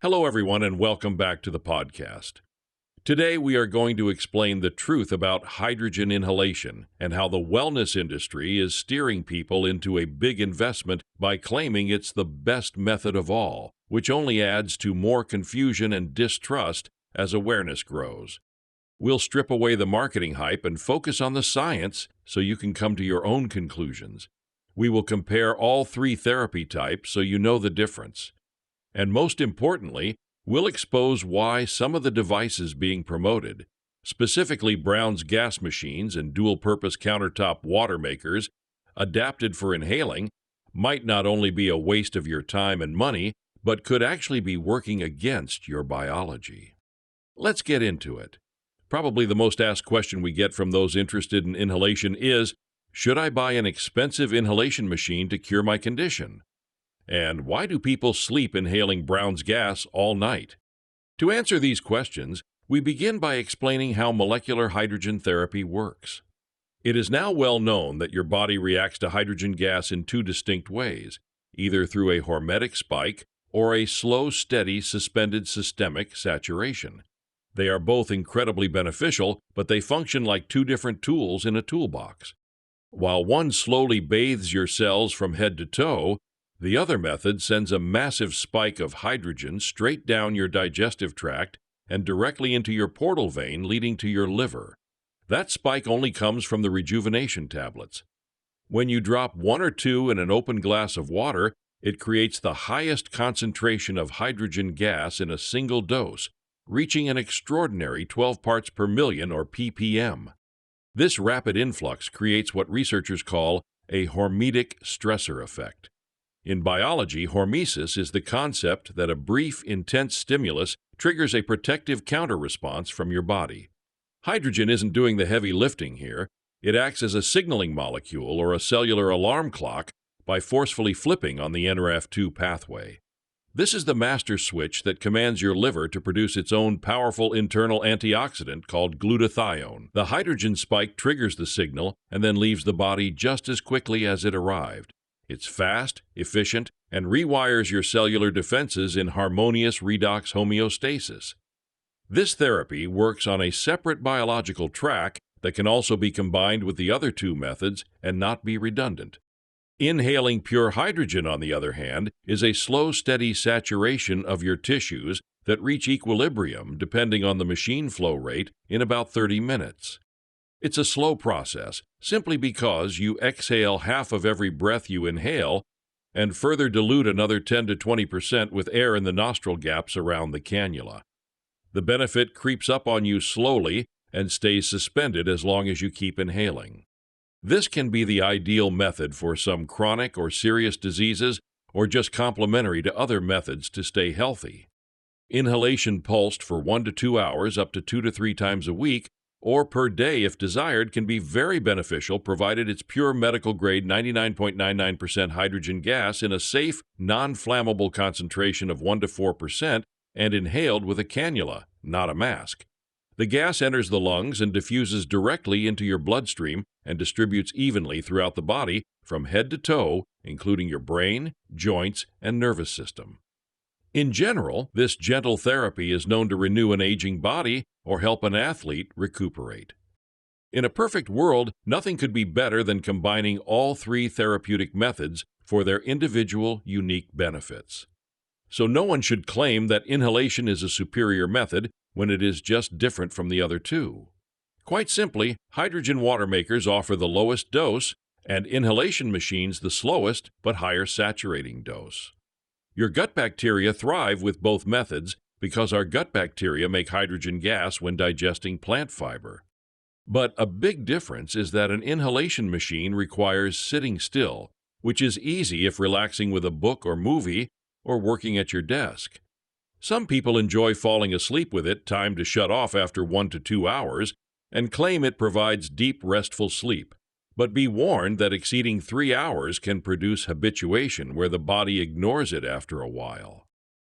Hello, everyone, and welcome back to the podcast. Today, we are going to explain the truth about hydrogen inhalation and how the wellness industry is steering people into a big investment by claiming it's the best method of all, which only adds to more confusion and distrust as awareness grows. We'll strip away the marketing hype and focus on the science so you can come to your own conclusions. We will compare all three therapy types so you know the difference. And most importantly, we'll expose why some of the devices being promoted, specifically Brown's gas machines and dual-purpose countertop water makers, adapted for inhaling, might not only be a waste of your time and money, but could actually be working against your biology. Let's get into it. Probably the most asked question we get from those interested in inhalation is, should I buy an expensive inhalation machine to cure my condition? And why do people sleep inhaling Brown's gas all night? To answer these questions, we begin by explaining how molecular hydrogen therapy works. It is now well known that your body reacts to hydrogen gas in two distinct ways, either through a hormetic spike or a slow, steady, suspended systemic saturation. They are both incredibly beneficial, but they function like two different tools in a toolbox. While one slowly bathes your cells from head to toe, the other method sends a massive spike of hydrogen straight down your digestive tract and directly into your portal vein leading to your liver. That spike only comes from the rejuvenation tablets. When you drop one or two in an open glass of water, it creates the highest concentration of hydrogen gas in a single dose, reaching an extraordinary 12 parts per million or ppm. This rapid influx creates what researchers call a hormetic stressor effect. In biology, hormesis is the concept that a brief, intense stimulus triggers a protective counter-response from your body. Hydrogen isn't doing the heavy lifting here. It acts as a signaling molecule or a cellular alarm clock by forcefully flipping on the NRF2 pathway. This is the master switch that commands your liver to produce its own powerful internal antioxidant called glutathione. The hydrogen spike triggers the signal and then leaves the body just as quickly as it arrived. It's fast, efficient, and rewires your cellular defenses in harmonious redox homeostasis. This therapy works on a separate biological track that can also be combined with the other two methods and not be redundant. Inhaling pure hydrogen, on the other hand, is a slow, steady saturation of your tissues that reach equilibrium, depending on the machine flow rate, in about 30 minutes. It's a slow process, simply because you exhale half of every breath you inhale and further dilute another 10 to 20% with air in the nostril gaps around the cannula. The benefit creeps up on you slowly and stays suspended as long as you keep inhaling. This can be the ideal method for some chronic or serious diseases or just complementary to other methods to stay healthy. Inhalation pulsed for 1 to 2 hours up to 2 to 3 times a week or per day if desired can be very beneficial provided it's pure medical-grade 99.99% hydrogen gas in a safe, non-flammable concentration of 1 to 4% and inhaled with a cannula, not a mask. The gas enters the lungs and diffuses directly into your bloodstream and distributes evenly throughout the body from head to toe, including your brain, joints, and nervous system. In general, this gentle therapy is known to renew an aging body or help an athlete recuperate. In a perfect world, nothing could be better than combining all three therapeutic methods for their individual, unique benefits. So no one should claim that inhalation is a superior method when it is just different from the other two. Quite simply, hydrogen water makers offer the lowest dose and inhalation machines the slowest but higher saturating dose. Your gut bacteria thrive with both methods because our gut bacteria make hydrogen gas when digesting plant fiber. But a big difference is that an inhalation machine requires sitting still, which is easy if relaxing with a book or movie or working at your desk. Some people enjoy falling asleep with it timed to shut off after 1 to 2 hours and claim it provides deep, restful sleep. But be warned that exceeding 3 hours can produce habituation where the body ignores it after a while.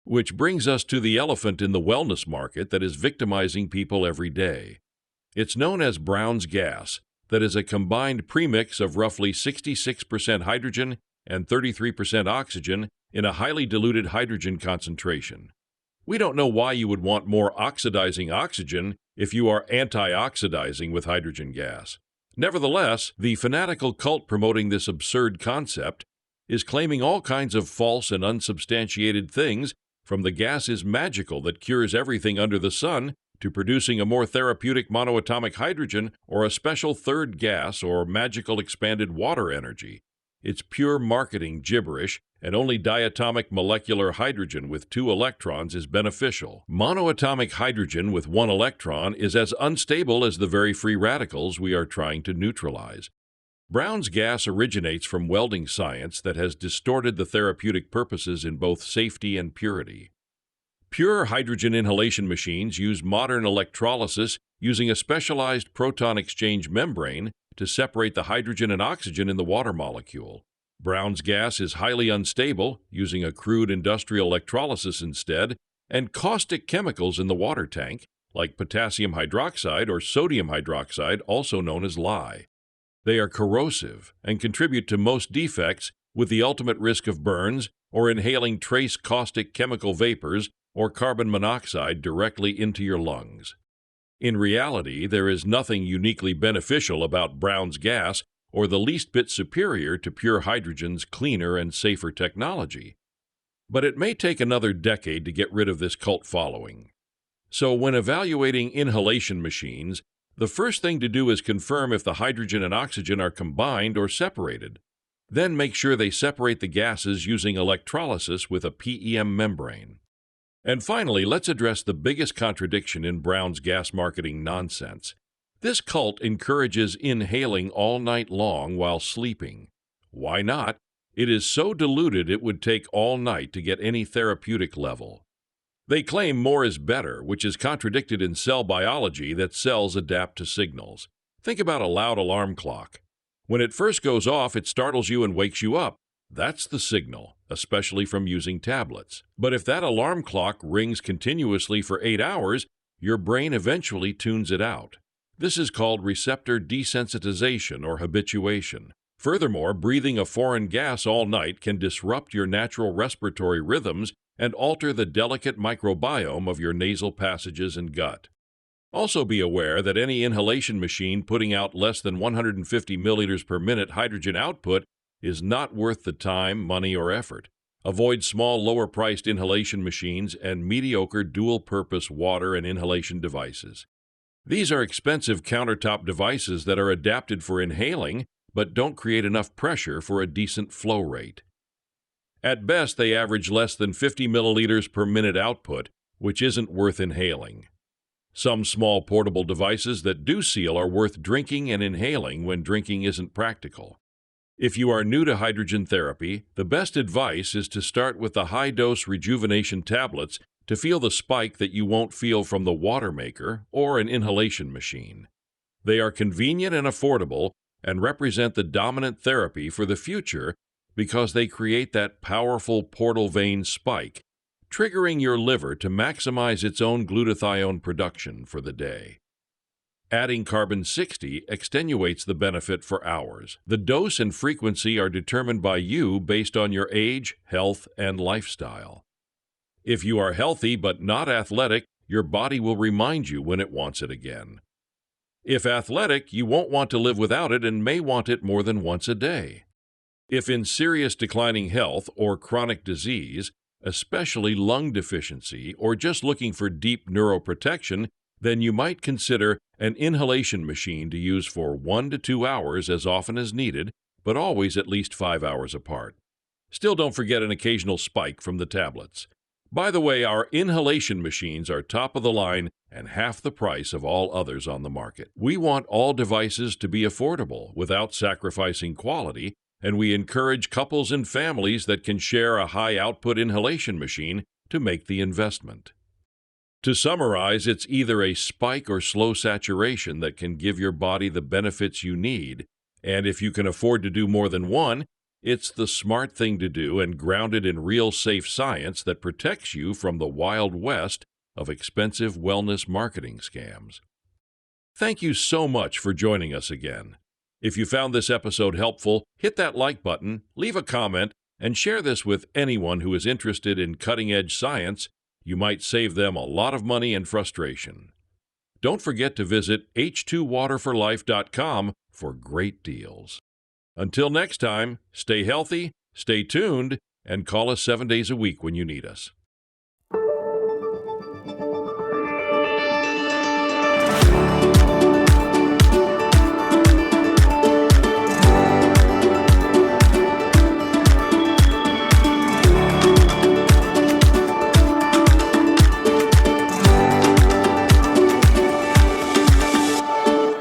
Which brings us to the elephant in the wellness market that is victimizing people every day. It's known as Brown's gas, that is a combined premix of roughly 66% hydrogen and 33% oxygen in a highly diluted hydrogen concentration. We don't know why you would want more oxidizing oxygen if you are anti-oxidizing with hydrogen gas. Nevertheless, the fanatical cult promoting this absurd concept is claiming all kinds of false and unsubstantiated things, from the gas is magical that cures everything under the sun to producing a more therapeutic monoatomic hydrogen or a special third gas or magical expanded water energy. It's pure marketing gibberish, and only diatomic molecular hydrogen with 2 electrons is beneficial. Monoatomic hydrogen with 1 electron is as unstable as the very free radicals we are trying to neutralize. Brown's gas originates from welding science that has distorted the therapeutic purposes in both safety and purity. Pure hydrogen inhalation machines use modern electrolysis using a specialized proton exchange membrane to separate the hydrogen and oxygen in the water molecule. Brown's gas is highly unstable, using a crude industrial electrolysis instead, and caustic chemicals in the water tank, like potassium hydroxide or sodium hydroxide, also known as lye. They are corrosive and contribute to most defects, with the ultimate risk of burns or inhaling trace caustic chemical vapors or carbon monoxide directly into your lungs. In reality, there is nothing uniquely beneficial about Brown's gas or the least bit superior to pure hydrogen's cleaner and safer technology. But it may take another decade to get rid of this cult following. So when evaluating inhalation machines, the first thing to do is confirm if the hydrogen and oxygen are combined or separated. Then make sure they separate the gases using electrolysis with a PEM membrane. And finally, let's address the biggest contradiction in Brown's gas marketing nonsense. This cult encourages inhaling all night long while sleeping. Why not? It is so diluted it would take all night to get any therapeutic level. They claim more is better, which is contradicted in cell biology that cells adapt to signals. Think about a loud alarm clock. When it first goes off, it startles you and wakes you up. That's the signal, especially from using tablets. But if that alarm clock rings continuously for 8 hours, your brain eventually tunes it out. This is called receptor desensitization or habituation. Furthermore, breathing a foreign gas all night can disrupt your natural respiratory rhythms and alter the delicate microbiome of your nasal passages and gut. Also be aware that any inhalation machine putting out less than 150 milliliters per minute hydrogen output is not worth the time, money, or effort. Avoid small, lower-priced inhalation machines and mediocre dual-purpose water and inhalation devices. These are expensive countertop devices that are adapted for inhaling, but don't create enough pressure for a decent flow rate. At best, they average less than 50 milliliters per minute output, which isn't worth inhaling. Some small portable devices that do seal are worth drinking and inhaling when drinking isn't practical. If you are new to hydrogen therapy, the best advice is to start with the high-dose rejuvenation tablets to feel the spike that you won't feel from the water maker or an inhalation machine. They are convenient and affordable and represent the dominant therapy for the future because they create that powerful portal vein spike, triggering your liver to maximize its own glutathione production for the day. Adding carbon-60 extenuates the benefit for hours. The dose and frequency are determined by you based on your age, health, and lifestyle. If you are healthy but not athletic, your body will remind you when it wants it again. If athletic, you won't want to live without it and may want it more than once a day. If in serious declining health or chronic disease, especially lung deficiency, or just looking for deep neuroprotection, then you might consider an inhalation machine to use for 1 to 2 hours as often as needed, but always at least 5 hours apart. Still, don't forget an occasional spike from the tablets. By the way, our inhalation machines are top of the line and half the price of all others on the market. We want all devices to be affordable without sacrificing quality, and we encourage couples and families that can share a high-output inhalation machine to make the investment. To summarize, it's either a spike or slow saturation that can give your body the benefits you need, and if you can afford to do more than one, it's the smart thing to do and grounded in real safe science that protects you from the wild west of expensive wellness marketing scams. Thank you so much for joining us again. If you found this episode helpful, hit that like button, leave a comment, and share this with anyone who is interested in cutting-edge science You might save them a lot of money and frustration. Don't forget to visit h2waterforlife.com for great deals. Until next time, stay healthy, stay tuned, and call us 7 days a week when you need us.